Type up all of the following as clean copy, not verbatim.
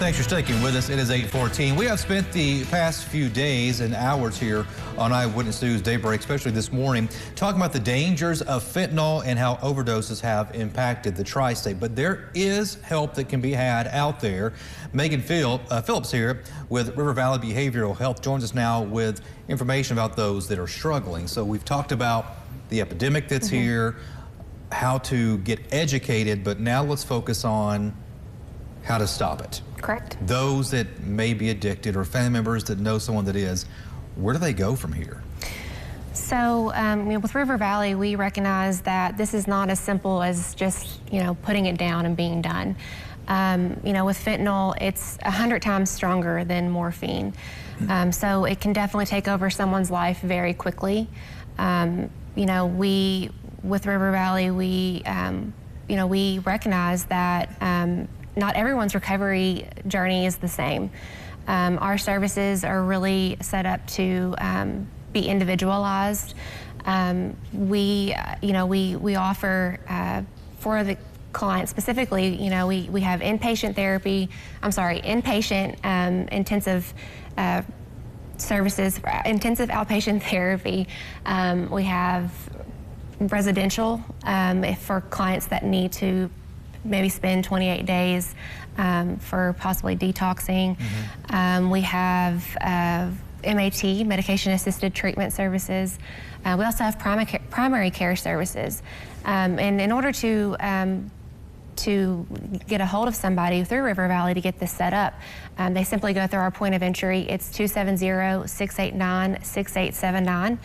Thanks for sticking with us. It is 8:14. We have spent the past few days and hours here on Eyewitness News Daybreak, especially this morning, talking about the dangers of fentanyl and how overdoses have impacted the tri-state. But there is help that can be had out there. Megan Phillips here with River Valley Behavioral Health joins us now with information about those that are struggling. So we've talked about the epidemic that's here, how to get educated, but now let's focus on how to stop it. Correct. Those that may be addicted or family members that know someone that is, where do they go from here? So with River Valley, we recognize that this is not as simple as just, putting it down and being done. With fentanyl, it's 100 times stronger than morphine. So it can definitely take over someone's life very quickly. With River Valley, we recognize that not everyone's recovery journey is the same. Our services are really set up to be individualized. We offer for the client specifically, we have inpatient intensive services, intensive outpatient therapy. We have residential for clients that need to maybe spend 28 days for possibly detoxing. We have MAT, medication-assisted treatment services. We also have primary care services. And in order to get a hold of somebody through River Valley to get this set up, they simply go through our point of entry. It's 270-689-6879.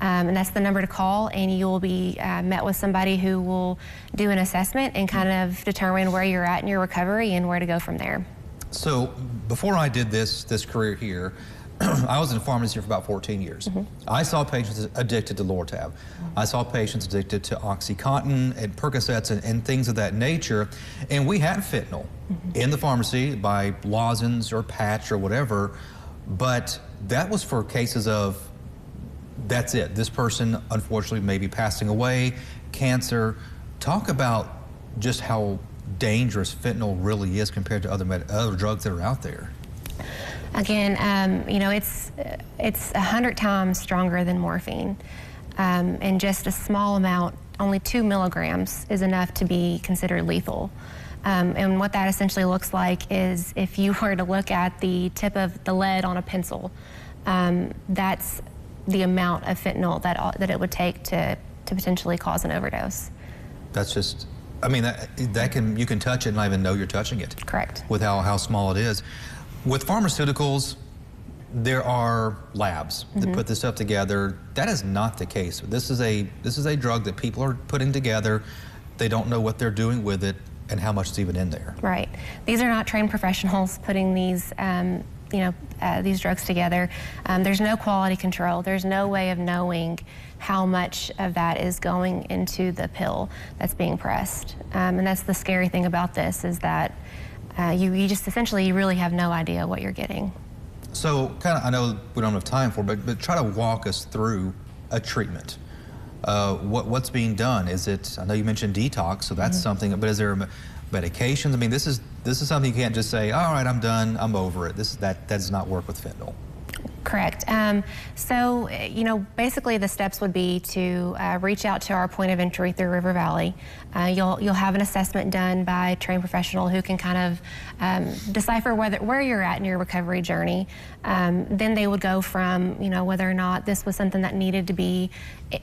And that's the number to call, and you'll be met with somebody who will do an assessment and kind of determine where you're at in your recovery and where to go from there. So before I did this career here, I was in pharmacy here for about 14 years. I saw patients addicted to Lortab. I saw patients addicted to OxyContin and Percocets and things of that nature. And we had fentanyl in the pharmacy by lozenge or patch or whatever, but that was for cases of that's it. This person, unfortunately, may be passing away, cancer. Talk about just how dangerous fentanyl really is compared to other drugs that are out there. Again, it's 100 times stronger than morphine, and just a small amount, only 2 milligrams, is enough to be considered lethal. And what that essentially looks like is if you were to look at the tip of the lead on a pencil, that's the amount of fentanyl that it would take to potentially cause an overdose. That's just, you can touch it and not even know you're touching it. Correct. With how small it is. With pharmaceuticals, there are labs that put this stuff together. That is not the case. This is a drug that people are putting together. They don't know what they're doing with it and how much is even in there. Right. These are not trained professionals putting these these drugs together. There's no quality control. There's no way of knowing how much of that is going into the pill that's being pressed. And that's the scary thing about this, is that you just essentially, you really have no idea what you're getting. So I know we don't have time for it, but try to walk us through a treatment. What's being done? Is it, I know you mentioned detox, so that's something, but is there medications? This is something you can't just say, all right, I'm done, I'm over it. That does not work with fentanyl. Correct. So, basically the steps would be to reach out to our point of entry through River Valley. You'll have an assessment done by a trained professional who can kind of decipher where you're at in your recovery journey. Then they would go from, whether or not this was something that needed to be,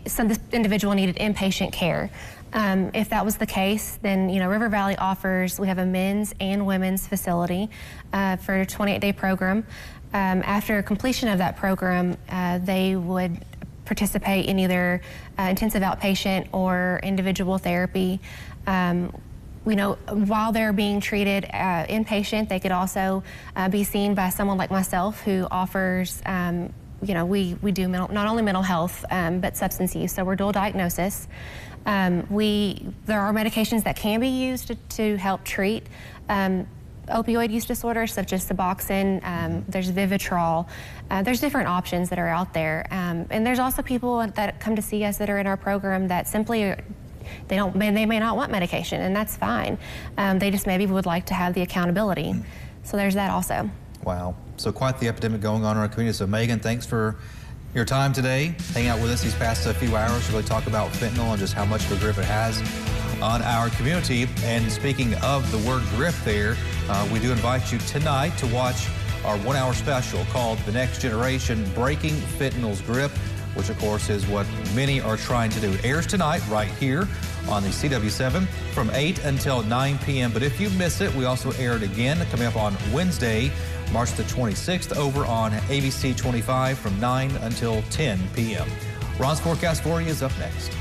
this individual needed inpatient care. If that was the case, then River Valley offers, we have a men's and women's facility for a 28-day program. After completion of that program, they would participate in either intensive outpatient or individual therapy. While they're being treated inpatient, they could also be seen by someone like myself who offers, we do not only mental health, but substance use, so we're dual diagnosis. There are medications that can be used to help treat opioid use disorders, such as Suboxone. There's Vivitrol. There's different options that are out there. And there's also people that come to see us that are in our program that simply they may not want medication, and that's fine. They just maybe would like to have the accountability. So there's that also. Wow. So quite the epidemic going on in our community. So Megan, thanks for your time today, hanging out with us these past few hours to really talk about fentanyl and just how much of a grip it has on our community. And speaking of the word grip there, we do invite you tonight to watch our 1-hour special called The Next Generation, Breaking Fentanyl's Grip, which of course is what many are trying to do. It airs tonight right here on the CW7 from 8 until 9 p.m. But if you miss it, we also air it again coming up on Wednesday, March the 26th, over on ABC 25 from 9 until 10 p.m. Ron's forecast for you is up next.